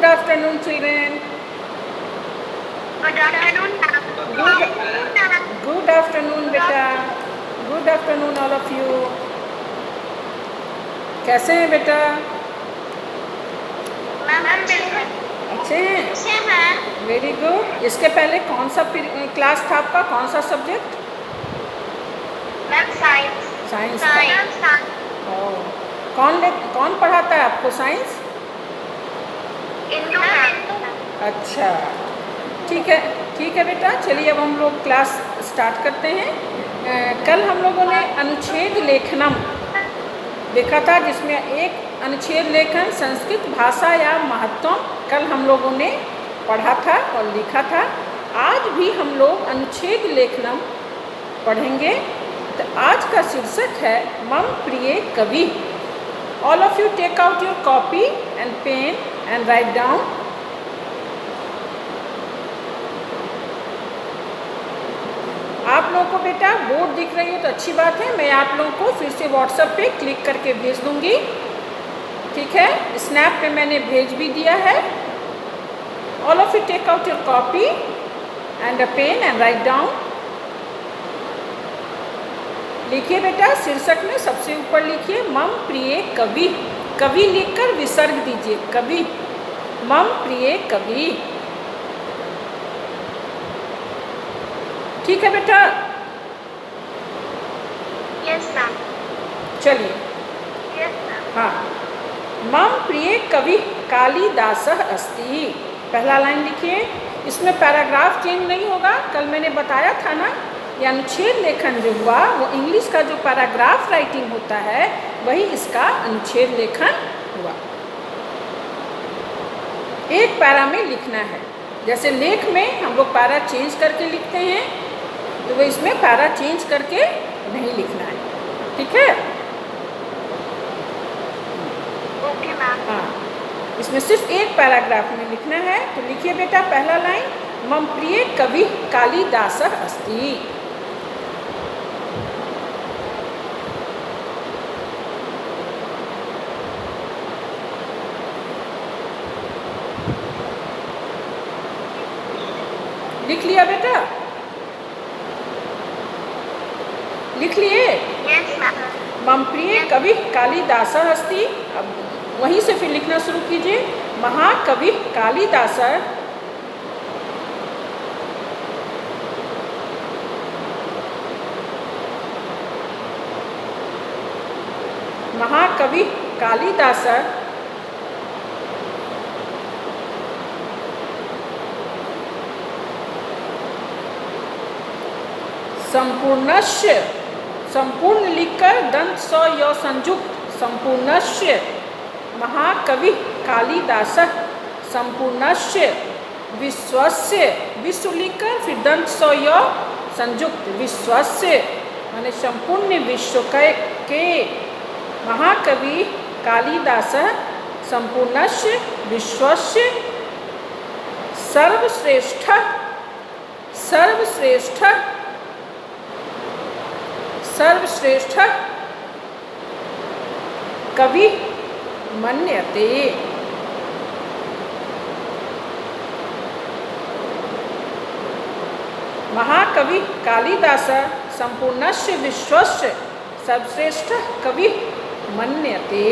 Good afternoon, children. Good afternoon, ma'am. Good afternoon, beta. Good afternoon, all of you. कैसे हैं बेटा? Ma'am अच्छे हैं। अच्छे हैं? अच्छे हैं। Very good. इसके पहले कौन सा क्लास था आपका? कौन सा subject? Ma'am science. Science. Science. कौन पढ़ाता है आपको साइंस? इंदू मैम। अच्छा, ठीक है बेटा। चलिए अब हम लोग क्लास स्टार्ट करते हैं। कल हम लोगों ने अनुच्छेद लेखनम देखा था, जिसमें एक अनुच्छेद लेखन संस्कृत भाषा या महत्व कल हम लोगों ने पढ़ा था और लिखा था। आज भी हम लोग अनुच्छेद लेखनम पढ़ेंगे। तो आज का शीर्षक है मम प्रिय कवि। All of you take out your copy and pen and write down. आप लोगों को बेटा बोर्ड दिख रही है तो अच्छी बात है। मैं आप लोगों को फिर से व्हाट्सएप पे क्लिक करके भेज दूंगी, ठीक है? स्नैप पे मैंने भेज भी दिया है। All of you take out your copy and a pen and write down. लिखिए बेटा, शीर्षक में सबसे ऊपर लिखिए मम प्रिय कवि। कवि लिखकर विसर्ग दीजिए, कवि, मम प्रिय कवि। ठीक है बेटा? Yes ma'am. चलिए। Yes ma'am. हाँ, मम प्रिय कवि कालिदासः अस्ति। पहला लाइन लिखिए। इसमें पैराग्राफ चेंज नहीं होगा। कल मैंने बताया था ना, ये अनुच्छेद लेखन जो हुआ वो इंग्लिश का जो पैराग्राफ राइटिंग होता है वही इसका अनुच्छेद लेखन हुआ। एक पैरा में लिखना है। जैसे लेख में हम लोग पैरा चेंज करके लिखते हैं, तो वो इसमें पैरा चेंज करके नहीं लिखना है, ठीक है? Okay ma'am. हाँ, इसमें सिर्फ एक पैराग्राफ में लिखना है। तो लिखिए बेटा, पहला लाइन मम प्रिय कवि कालिदासः अस्ति। लिख लिया बेटा? लिख लिए? Yes ma'am. मम प्रिय कवि कालिदासः अस्ति। अब वहीं से फिर लिखना शुरू कीजिए। महाकवि कालिदासः महाकवि कालिदासः संपूर्णस्य, संपूर्ण लिखकर दंत स य संयुक्त, संपूर्णस्य महाकवि कालिदासः संपूर्णस्य विश्वस्य, विश्व लिखकर फिर दंत स य संयुक्त, विश्वस्य माने संपूर्ण विश्व के महाकवि कालिदासः संपूर्णस्य विश्वस्य सर्वश्रेष्ठ, सर्वश्रेष्ठ, सर्वश्रेष्ठ कवि मन्यते। महाकवि कालिदासः संपूर्णस्य विश्वस्य सर्वश्रेष्ठ कवि मन्यते।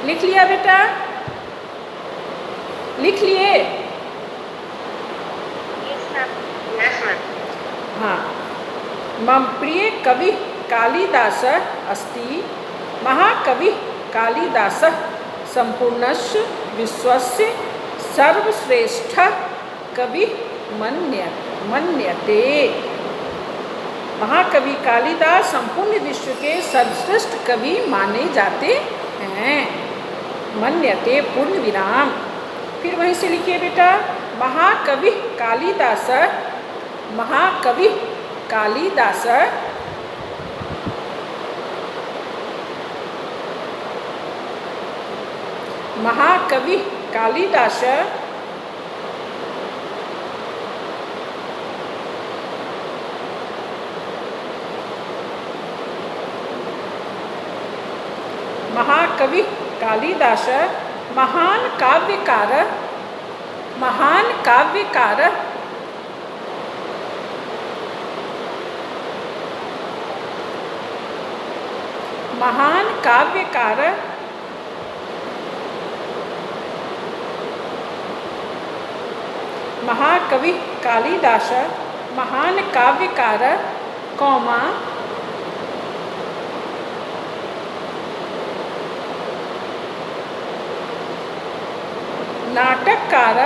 लिख लिया बेटा? लिख लिए? Yes ma'am. Yes ma'am. हाँ, मम प्रिय कवि कालिदासः अस्ति। महाकवि कालिदासः संपूर्णस्य विश्वस्य सर्वश्रेष्ठ कवि मन्यते। महाकवि कालिदास संपूर्ण विश्व के सर्वश्रेष्ठ कवि माने जाते हैं। मन्यते पूर्ण विराम। फिर वहीं से लिखिए बेटा, महाकवि कालिदासः, महाकवि कालिदासः महाकवि कालिदासः महाकवि कालिदासः महान काव्यकार, महान काव्यकार, महान काव्यकार, महाकवि कालिदास, महान काव्यकार, कौमा नाटककार,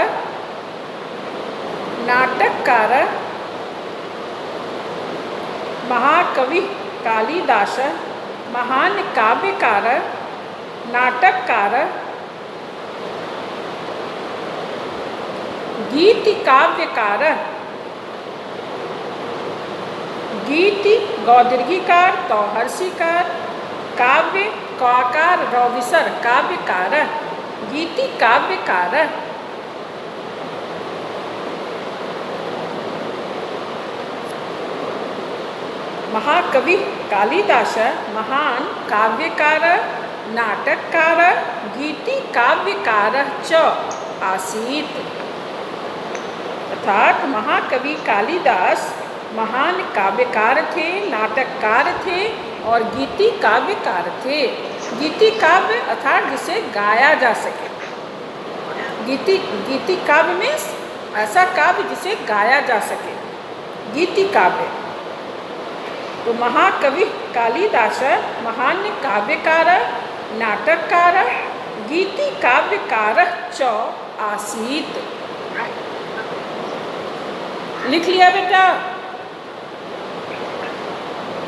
नाटककार, महाकवि कालिदास, महान काव्यकार, नाटककार, गीति काव्यकार, गीति गौदीर्घिकार तो हर्षिकार, काव्य कौकार रौविसर काव्यकार, गीति काव्यकार, महाकवि कालिदास, महान काव्यकार, नाटककार, गीति काव्यकार च आसीत्। अर्थात महाकवि कालिदास महान काव्यकार थे, नाटककार थे और गीति काव्यकार थे। गीति काव्य अर्थात जिसे गाया जा सके। गीति काव्य मीन्स ऐसा काव्य जिसे गाया जा सके, गीति काव्य। तो महाकवि कालिदास महान काव्यकार, नाटककार, गीति काव्यकार च आसीत्। लिख लिया बेटा?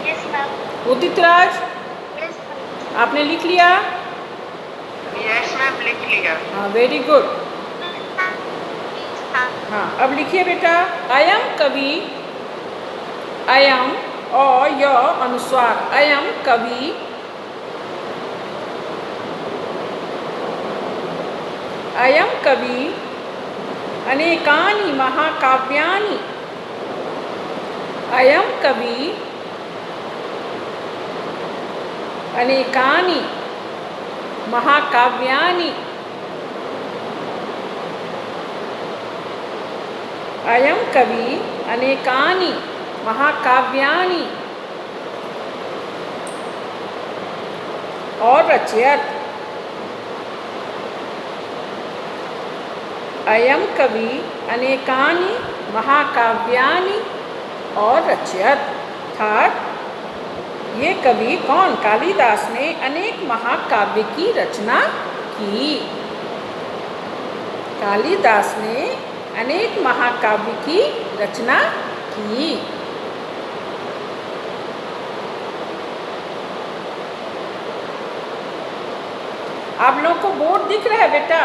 Yes, ma'am. Udit Raj, Yes, ma'am. आपने लिख लिया? Yes, ma'am. लिख लिया। हाँ, वेरी गुड। हाँ, अब लिखिए बेटा, अयम कवि, अयम और य अनुस्वार, अयम कवि, अयम कवि अनेकानि महाकाव्यानि, अयम कवि अनेकानि महाकाव्यानि, अयम कवि अनेकानि महाकाव्यानि और रचयत्। अयम कवि अनेकानि महाकाव्यानि और रचयत्। अर्थात ये कवि कौन? कालिदास ने अनेक महाकाव्य की रचना की। कालिदास ने अनेक महाकाव्य की रचना की। आप लोगों को बोर्ड दिख रहा है बेटा?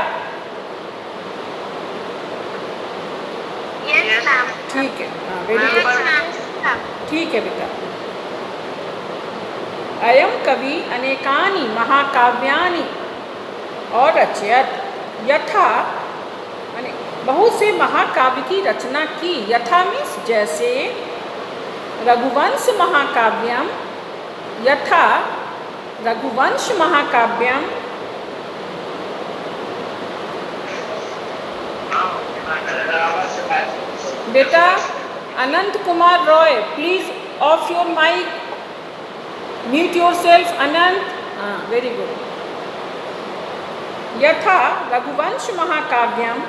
Yes, ma'am. ठीक है, हाँ, वेरी Yes, गुड। ma'am. ठीक है बेटा। अयम कवि अनेकानि महाकाव्यानि और रचयत्। यथा माने बहुत से महाकाव्य की रचना की। यथा मीन्स जैसे, रघुवंश महाकाव्यम, यथा रघुवंश महाकाव्यम, बेटा Anant Kumar Roy, please off your mic, mute yourself Anant. हाँ, वेरी गुड। यथा रघुवंश महाकाव्यम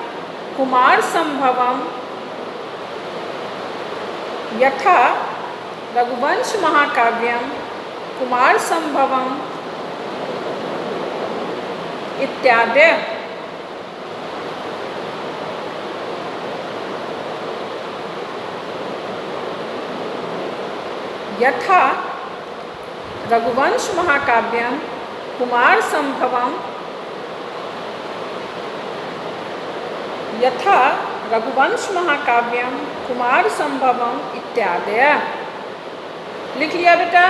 कुमार संभवम, यथा रघुवंश महाकाव्यम कुमार संभवम इत्यादि। यथा रघुवंश महाकाव्यम कुमार संभवम, यथा रघुवंश महाकाव्यम कुमार संभवम इत्यादि। लिख लिया बेटा?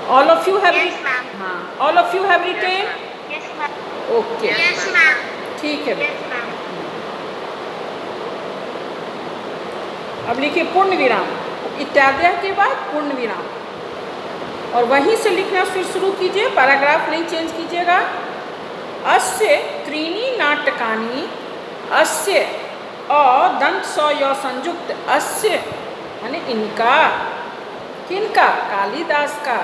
All of you have? Yes, ma'am. हाँ, all of you have written? Yes, ma'am. Okay, Yes, ma'am. ठीक है बेटा। Yes, ma'am. अब लिखिए पूर्ण विराम, इत्यादि के बाद पूर्ण विराम, और वहीं से लिखना फिर शुरू कीजिए, पैराग्राफ नहीं चेंज कीजिएगा। अस्य त्रीणि नाटकानि, अस्य अ दंत स य संयुक्त, अस्य माने इनका, किनका, कालिदास का।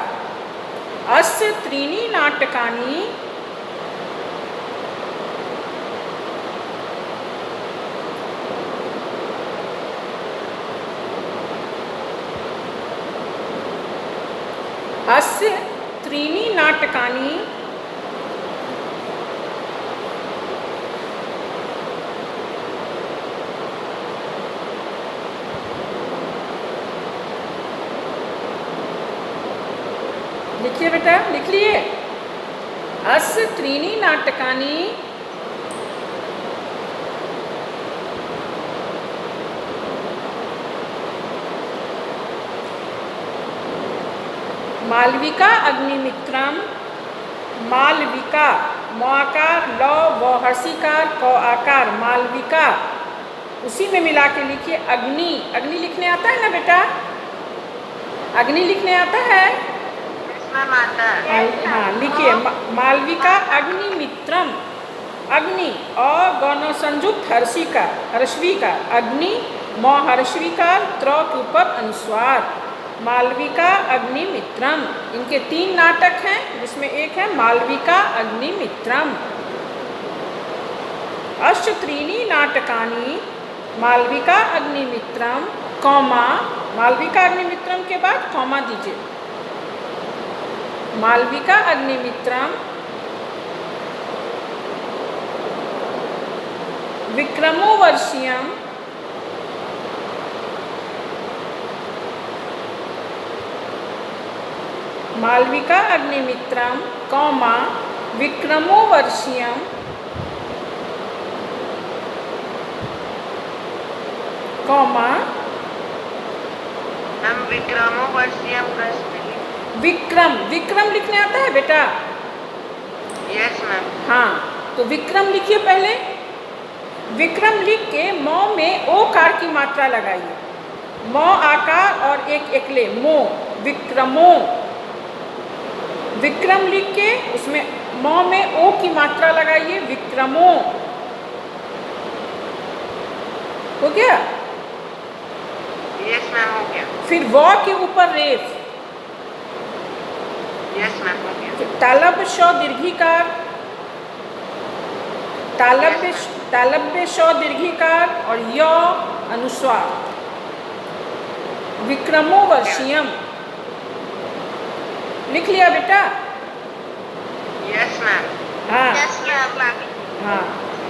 अस्य त्रीणि नाटकानि, अस्य त्रीणि नाटकानि लिखिए बेटा, लिख लिए। अस्य त्रीणि नाटकानि मालविका अग्निमित्रम, मालविका म आकार ल व हर्षिकार क आकार मालविका, उसी में मिला के लिखिए अग्नि। अग्नि लिखने आता है ना बेटा, अग्नि लिखने आता है? हाँ लिखिए मालविका अग्निमित्रम, अग्नि अ गण संयुक्त हर्षिका, हर्षविका, अग्नि म हर्षविकार त्र के ऊपर अनुस्वार, मालविका अग्निमित्रम। इनके 3 नाटक हैं, जिसमें एक है मालविका अग्निमित्रम। अस्य त्रीणि नाटकानि मालविका अग्निमित्रम, कॉमा, मालविका अग्निमित्रम के बाद कॉमा दीजिए, मालविका अग्निमित्रम विक्रमोवर्षीयम, मालविका अग्निमित्रम कॉमा विक्रमोवर्षीयम, कॉमा हम विक्रमोवर्षीयम प्रश्न, विक्रम, विक्रम लिखने आता है बेटा? Yes ma'am. हाँ, तो विक्रम लिखिए पहले। विक्रम लिख के म में ओ कार की मात्रा लगाइए, म आकार और एक एकले मो, विक्रमो। विक्रम लिख के उसमें म में ओ की मात्रा लगाइए, विक्रमो। हो गया? यस मैम, हो गया। फिर व के ऊपर रेफ, यस मैम, हो गया। तालब्य श दीर्घिकार, तालब्य श दीर्घिकार और य अनुस्वार, विक्रमोवर्षीयम। लिख लिया बेटा? Yes ma'am. हाँ यस मैम। हाँ।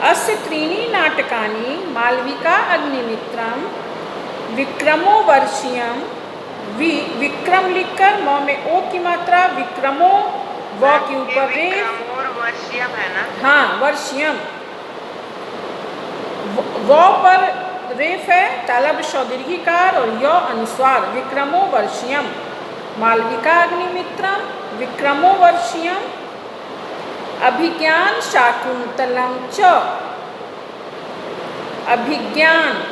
अस्य त्रीणि नाटकानि मालविका अग्निमित्रम विक्रमोवर्षीयम, विक्रम लिखकर म में ओ की मात्रा, विक्रमो, व के ऊपर रेफ, वर्षीयम है ना? हाँ वर्षीयम, व पर रेफ है, तालब्य श दीर्घिकार और य अनुस्वार, विक्रमोवर्षीयम, मालविका अग्निमित्रम विक्रमोवर्षीयम, अभिज्ञान शाकुंतलम च, अभिज्ञान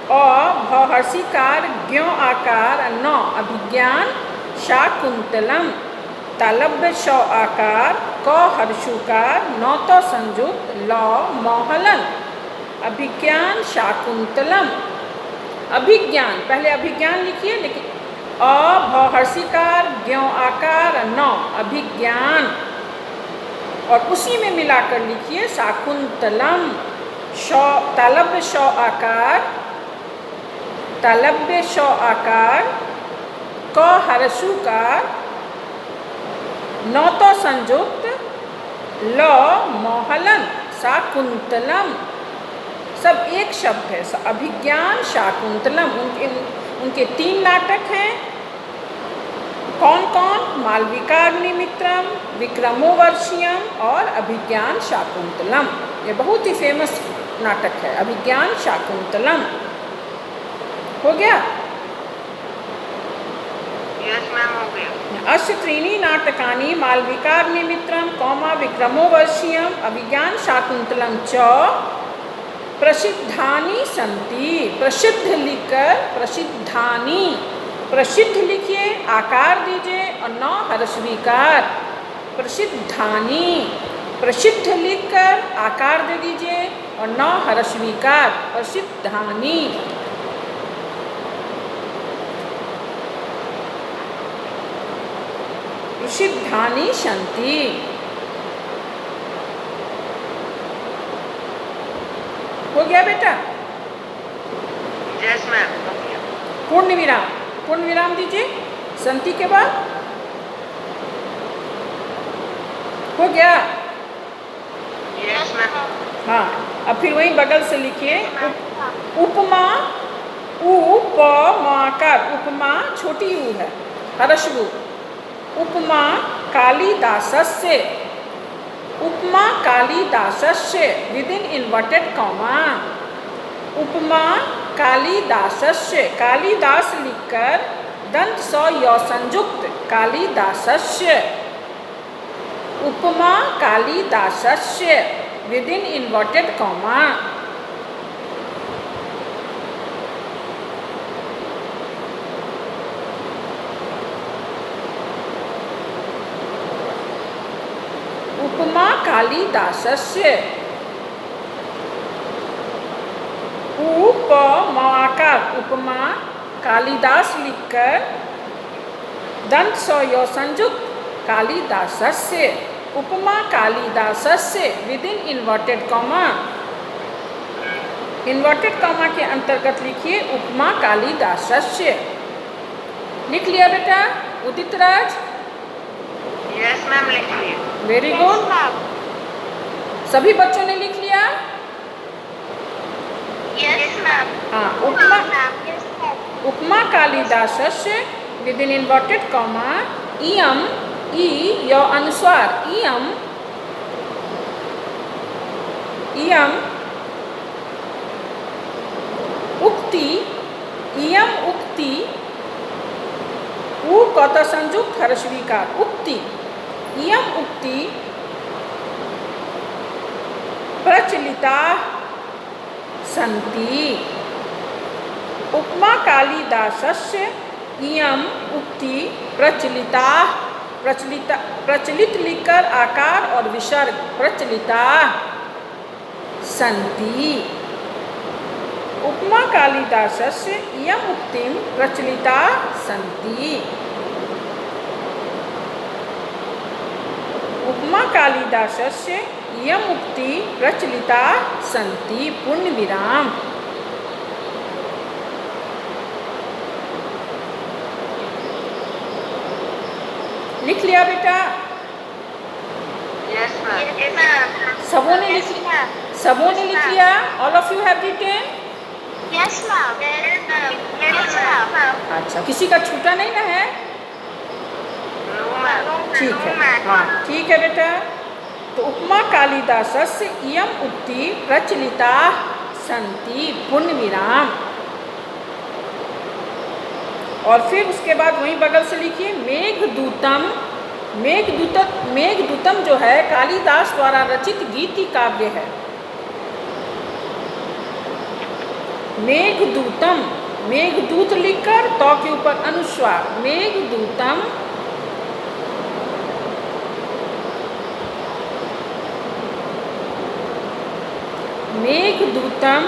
अ भ हर्षिकार ज्ञ आकार न, अभिज्ञान शाकुंतलम, तालब्य श आकार क हर्षुकार न तो संयुक्त ल मोहलन, अभिज्ञान शाकुंतलम। अभिज्ञान, पहले अभिज्ञान लिखिए, लेकिन अ भ हर्षिकार ज्ञ आकार न, अभिज्ञान, और उसी में मिलाकर लिखिए शाकुंतलम, श तालब्य श आकार, तालब्य श आकार क हर्षुकार न तो संयुक्त ल मोहलन, शाकुंतलम, सब एक शब्द है। अभिज्ञान शाकुंतलम, उनके 3 नाटक हैं। कौन कौन? मालविका अग्निमित्रम, विक्रमोवर्षीयम और अभिज्ञान शाकुंतलम। ये बहुत ही फेमस नाटक है, अभिज्ञान शाकुंतलम। हो गया? यस मैम, हो गया। अस्य त्रीणि नाटकानि मालविका अग्निमित्रम कौमा विक्रमोवर्षीयम अभिज्ञान शाकुंतलम च प्रसिद्धानि सन्ति। प्रसिद्ध लिखकर प्रसिद्धानि, प्रसिद्ध लिखिए, आकार दीजिए और न हर्षविकार, प्रसिद्धानि। प्रसिद्ध लिखकर आकार दे दीजिए और 9 ह्रस्वीकार प्रसिद्धानी। प्रसिद्धानी सन्ति। हो गया बेटा? यस मैम, हो गया। पूर्ण विराम, पूर्ण विराम दीजिए संति के बाद। हो गया? Yes ma'am. हाँ, अब फिर वही बगल से लिखिए उपमा, उपमाकार, उपमा छोटी ऊ है, ह्रस्व। उपमा कालिदासस्य, उपमा कालिदासस्य विदिन इन्वर्टेड कॉमा। उपमा कालिदासस्य, कालिदास लिखकर दंत स य संयुक्त कालिदासस्य। उपमा कालिदासस्य विदिन इन्वर्टेड कॉमा। उपमा कालिदासस्य, उपमाकार, उपमा कालिदास लिखकर दंत स य संयुक्त कालिदासस्य। उपमा कालिदासस्य within inverted comma. Inverted comma के अंतर्गत लिखिए उपमा कालिदासस्य। लिख लिया बेटा उदित राज? यस मैम, लिख लिया। Very good. सभी बच्चों ने लिख लिया? Yes ma'am. हाँ, उपमा कालिदासस्य विदिन इन्वर्टेड कॉमा इयम, ई य अनुस्वार, इयम, इयम उक्ति, इयम उक्ति, उ कत संयुक्त ह्रस्वीकार उक्ति, इयम उक्ति प्रचलिता सन्ति। उपमा कालिदासस्य इयम उक्ति प्रचलिता, प्रचलित लिखकर आकार और विसर्ग प्रचलिता सन्ति। उपमा कालिदासस्य इयम उक्तिं प्रचलिता सन्ति। उपमा कालिदासस्य इयम उक्ति प्रचलिता सन्ति। पूर्ण विराम। लिख लिया बेटा? Yes ma'am. सबों ने लिख लिया? सबों ने लिख लिया? All of you have written? Yes ma'am. अच्छा, किसी का छूटा नहीं ना है? No ma'am. ठीक है, हाँ ठीक है बेटा। तो उपमा कालिदासस्य इयम उक्ति प्रचलिता सन्ति। पूर्ण विराम। और फिर उसके बाद वहीं बगल से लिखिए मेघदूतम। मेघदूतम जो है कालिदास द्वारा रचित गीति काव्य है। मेघदूतम, मेघदूत लिखकर तो के ऊपर अनुस्वार, मेघदूतम मेघदूतम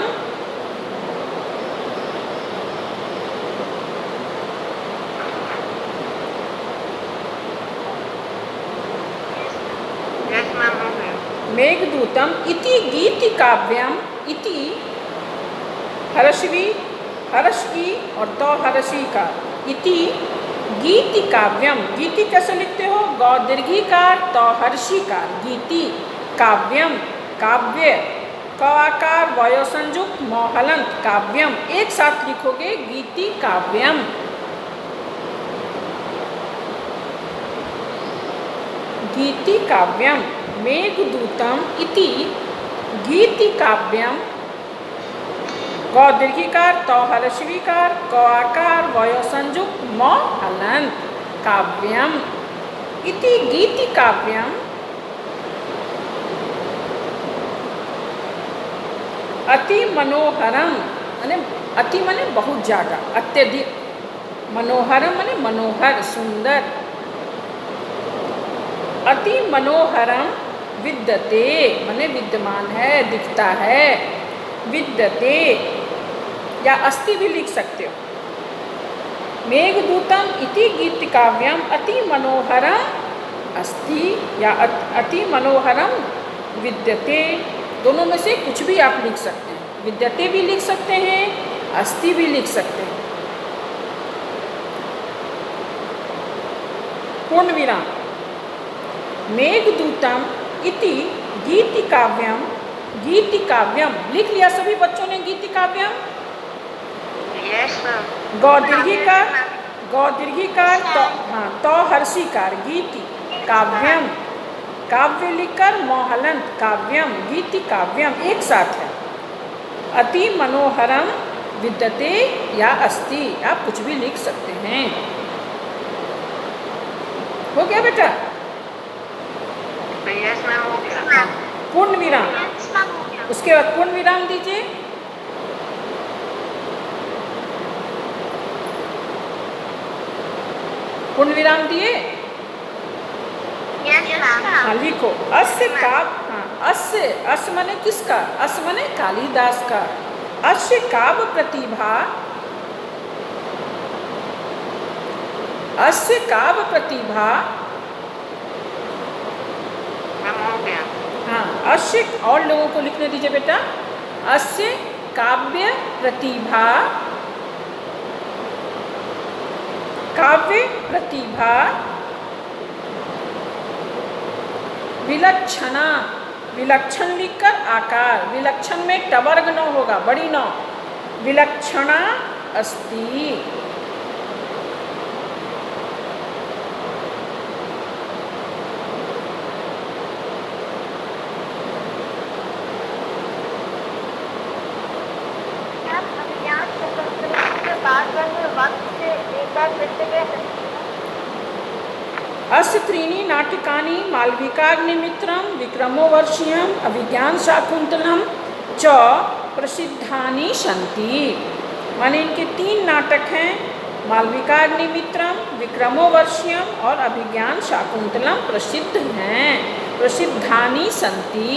यस मैम, हो गया। मेघदूतम इति गीति काव्यम, इति ह्रस्वी, ह्रस्वी और तो ह्रस्वी का, इति गीति काव्यम। गीति कैसे लिखते हो? गौ दीर्घिकार तो हर्षिकार, गीति काव्यम काव्य, क आकार वयो संयुक्त म हलंत काव्यम। एक साथ लिखोगे गीति काव्यम। गीति काव्यम। मेघदूतम इति गीति काव्यम, ग दीर्घिकार तो ह्रस्वीकार क आकार वयो संयुक्त म हलंत काव्यम। इति गीति काव्यम अति मनोहरम, माने अति माने बहुत ज़्यादा, अत्यधिक, मनोहरम माने मनोहर सुंदर। अति मनोहरम विद्यते माने विद्यमान है, दिखता है। विद्यते या अस्ति भी लिख सकते हो। मेघदूतम इति गीतिकाव्यम अति मनोहरम अस्ति या अति मनोहरम विद्यते, दोनों में से कुछ भी आप लिख सकते हैं। विद्यते भी लिख सकते हैं, अस्ति भी लिख सकते हैं। पूर्ण विराम। मेघदूतम इति गीतिकाव्यम, गीतिकाव्यम लिख लिया सभी बच्चों ने? गीतिकाव्यम यस मैम। गौ दीर्घिकार तो, हाँ तो हर्षिकार गीति काव्यम, काव्य लिखकर मोहलंत काव्यम, गीति काव्यम एक साथ है। अति मनोहरम विद्यते या अस्ति, आप कुछ भी लिख सकते हैं। हो गया बेटा? यस मैम हो गया। पूर्ण विराम। उसके बाद पूर्ण विराम दीजिए। पूर्ण विराम दिए? हाँ लिखो। अस्य काव्य, हाँ अस्य, अस माने किसका? अस माने कालिदास का। अस्य काव्य प्रतिभा, अस्य काव्य प्रतिभा, हो गया। हाँ अस्य, और लोगों को लिखने दीजिए बेटा। अस्य काव्य प्रतिभा, काव्य प्रतिभा विलक्षणा, विलक्षण लिखकर आकार, विलक्षण में टवर्ग न होगा, बड़ी न, विलक्षणा अस्ति। अस्य त्रीणि नाटकानि मालविकाग्निमित्रम, विक्रमोर्वशीयम, अभिज्ञान शाकुंतलम च प्रसिद्धानि सन्ति। माने इनके 3 नाटक हैं, मालविकाग्निमित्रम, विक्रमोर्वशीयम और अभिज्ञान शाकुंतलम प्रसिद्ध हैं, प्रसिद्धानि सन्ति।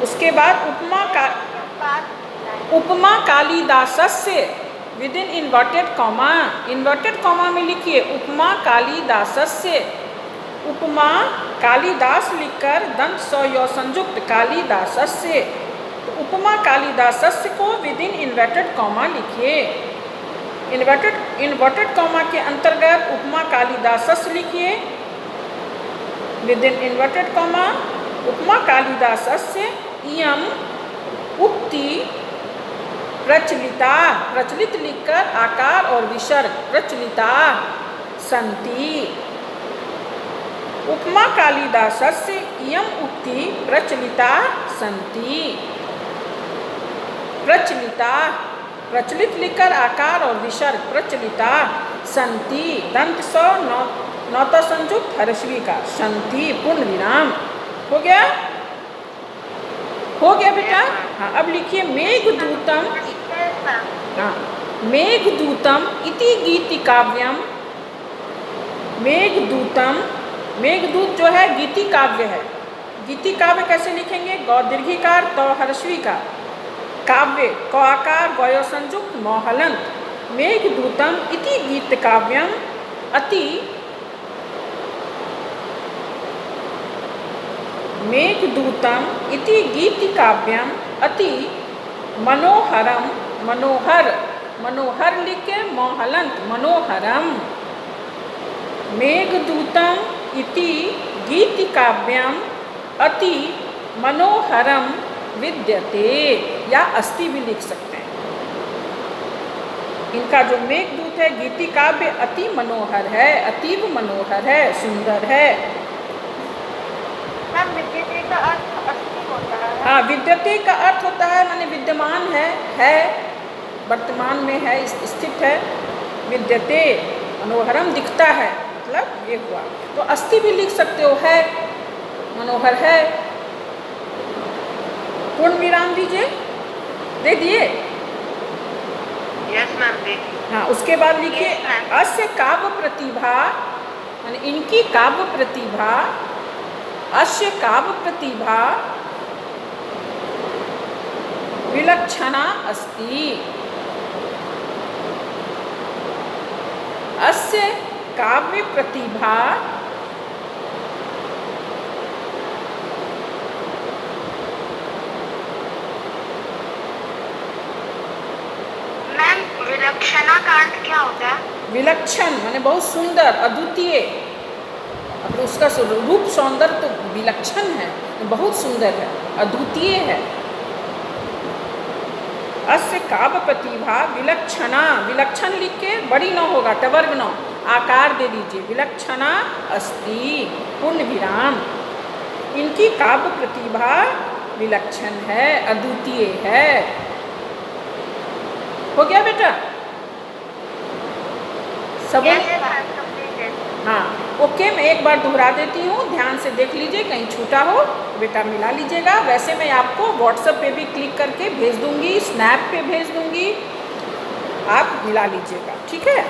उसके बाद उपमा कालिदासस्य within inverted comma, inverted comma में लिखिए उपमा कालिदासस्य। उपमा कालिदास लिखकर दंत स य संयुक्त कालिदासस्य, तो उपमा कालिदासस्य को विदिन इन्वर्टेड कॉमा लिखिए। इन्वर्टेड कॉमा के अंतर्गत उपमा कालिदासस्य लिखिए विदिन इन्वर्टेड कॉमा। उपमा कालिदासस्य इयम उक्ति प्रचलिता, प्रचलित लिखकर आकार और विसर्ग, प्रचलिता सन्ति। उपमा कालिदासस्य इयम उक्ति प्रचलिता सन्ति। प्रचलिता, प्रचलित लिखकर आकार और विसर्ग, प्रचलिता सन्ति। दंत स नौता संयुक्त हर्षवी का सन्ति। पूर्ण विराम। हो गया? हो गया बेटा? हाँ अब लिखिए मेघदूतम। हाँ मेघदूतम इति गीतिकाव्यम, मेघदूतम, मेघदूत जो है गीति काव्य है। गीति काव्य कैसे लिखेंगे? गौ दीर्घिकार तो हर्षवी का, काव्य क आकार गयो संयुक्त मोहलंत। मेघदूतम इति गीत काव्यम अति, मेघदूतम इति गीति काव्यम अति मनोहरम, मनोहर, मनोहर लिख के मोहलंत मनोहरम। मेघदूतम इति गीति काव्यम अति मनोहरम विद्यते या अस्ति भी लिख सकते हैं। इनका जो मेघदूत है गीति काव्य अति मनोहर है, अतीव मनोहर है, सुंदर है। विद्यते का अर्थ अस्ति होता है। हाँ विद्यते का अर्थ होता है माने विद्यमान है, वर्तमान में है, स्थित है। विद्यते मनोहरम दिखता है, मतलब ये हुआ। तो अस्ति भी लिख सकते हो, है मनोहर है। पूर्ण विराम दीजिए। दे दिए? यस मैम दे। हाँ उसके बाद लिखिए Yes, ma'am. अस्य काव्य प्रतिभा, माने इनकी काव्य प्रतिभा अस्य काव्य प्रतिभा विलक्षणा अस्ति। अस्य काव्य प्रतिभा मैम विलक्षणा का अर्थ क्या होता है? विलक्षण माने बहुत सुंदर, अद्वितीय। अब उसका रूप सौंदर्य तो विलक्षण है, बहुत सुंदर है, अद्वितीय है। अस्य काव्य प्रतिभा विलक्षणा, विलक्षण लिख के बड़ी न होगा, टवर्ग न, आकार दे दीजिए, विलक्षणा अस्ति पूर्ण विराम। इनकी काव्य प्रतिभा विलक्षण है, अद्वितीय है। हो गया बेटा? सब हाँ ओके। मैं एक बार दोहरा देती हूँ, ध्यान से देख लीजिए, कहीं छूटा हो बेटा मिला लीजिएगा। वैसे मैं आपको व्हाट्सएप पे भी क्लिक करके भेज दूंगी, स्नैप पे भेज दूंगी, आप मिला लीजिएगा, ठीक है।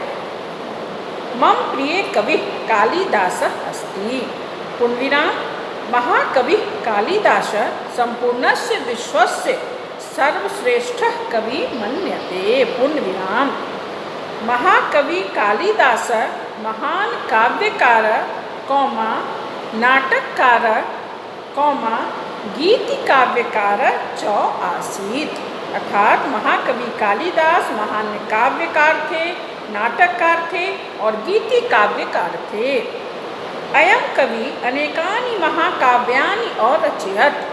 मम प्रिय कवि कालिदास अस्ति पूर्णविराम। महाकवि कालिदास संपूर्णस्य विश्वस्य सर्वश्रेष्ठः कवि मन्यते पूर्णविराम। महाकवि कालिदास महान काव्यकार कौमा नाटककार कौमा गीति काव्यकार च आसीत्। अर्थात महाकवि कालिदास महान काव्यकार थे, नाटककार थे और गीति काव्यकार थे। अयम कवि अनेकानि महाकाव्यानि और रचयत।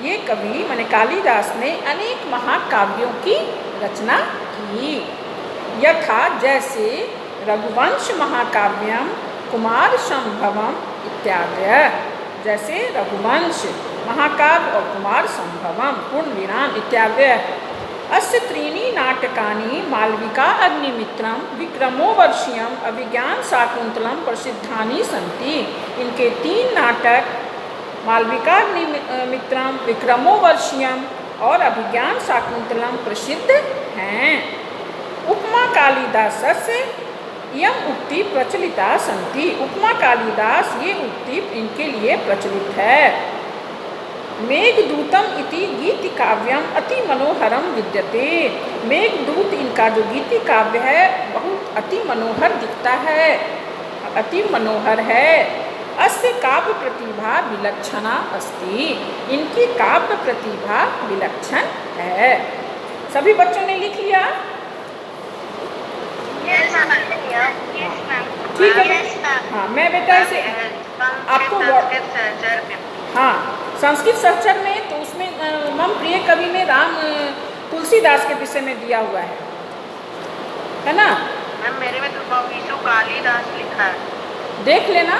ये कवि माने कालिदास ने अनेक महाकाव्यों की रचना की। यथा जैसे रघुवंश महाकाव्यम कुमार संभवम इत्यादि। जैसे रघुवंश महाकाव्य और कुमार संभवम पूर्णविराम इत्यादि। अस्य त्रीणि नाटकानि मालविका अग्निमित्रम विक्रमोर्वशीयम अभिज्ञान शाकुंतलम प्रसिद्धानि सन्ति। इनके 3 नाटक मालविका अग्निमित्रम, विक्रमोर्वशीयम और अभिज्ञान शाकुंतलम प्रसिद्ध हैं। उपमा कालिदासस्य यम उक्ति प्रचलिता सन्ति। उपमा कालिदास ये उक्ति इनके लिए प्रचलित है। मेघदूतम इति गीति काव्यम अति मनोहरम विद्यते। मेघदूत इनका जो गीति काव्य है बहुत अति मनोहर दिखता है, अति मनोहर है। अस्य काव्य प्रतिभा विलक्षणा अस्ति। इनकी काव्य प्रतिभा विलक्षण है। सभी बच्चों ने लिख लिया? ठीक है। हाँ मैं बेटा इसे आपको हाँ संस्कृत सहचर में तो उसमें मम प्रिय कवि में राम तुलसीदास के विषय में दिया हुआ है ना? मैम मेरे में तो विशु कालिदास लिखा है, देख लेना।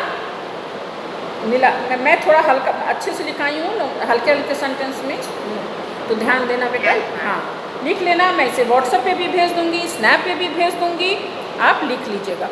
मिला मैं थोड़ा हल्का अच्छे से लिखाई हूँ, हल्के हल्के सेंटेंस में, तो ध्यान देना बेटा। हाँ लिख लेना। मैं इसे व्हाट्सएप पे भी भेज दूंगी, स्नैप पे भी भेज दूंगी, आप लिख लीजिएगा।